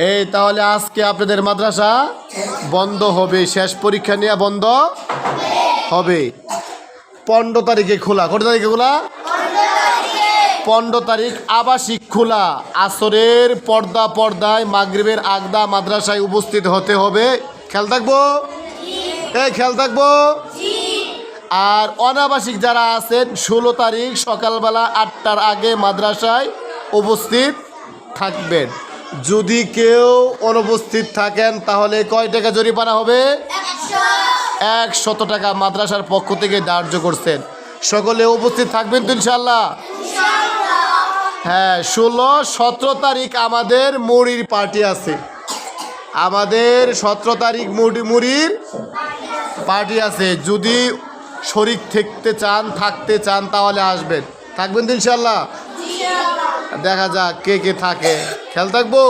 এই তাহলে আজকে আপনাদের মাদ্রাসা বন্ধ হবে, শেষ পরীক্ষা নিয়ে বন্ধ হবে। 15 তারিখে খোলা। কত তারিখে খোলা? 15 তারিখ আবাসিক খোলা। আসরের পর্দায় মাগরিবের আগদা মাদ্রাসায় উপস্থিত হতে হবে। খেয়াল থাকবো, খেয়াল থাকবো। আর অনাবাসিক যারা আছেন 16 তারিখ সকালবেলা 8টার আগে মাদ্রাসায় উপস্থিত থাকবেন। যদি কেউ অনুপস্থিত থাকেন তাহলে কয় টাকা জরিমানা হবে? 100 টাকা মাদ্রাসার পক্ষ থেকে ধার্য করছেন। সকলে উপস্থিত থাকবেন তো ইনশাল্লাহ? হ্যাঁ, 16, 17 তারিখ আমাদের মুড়ির পার্টি আছে। আমাদের 17 তারিখ মুড়ির পার্টি আছে। যদি শরীক থাকতে চান তাহলে আসবেন। থাকবেন তো ইনশাল্লাহ? দেখা যাক কে কে থাকে। খেয়াল থাকবো।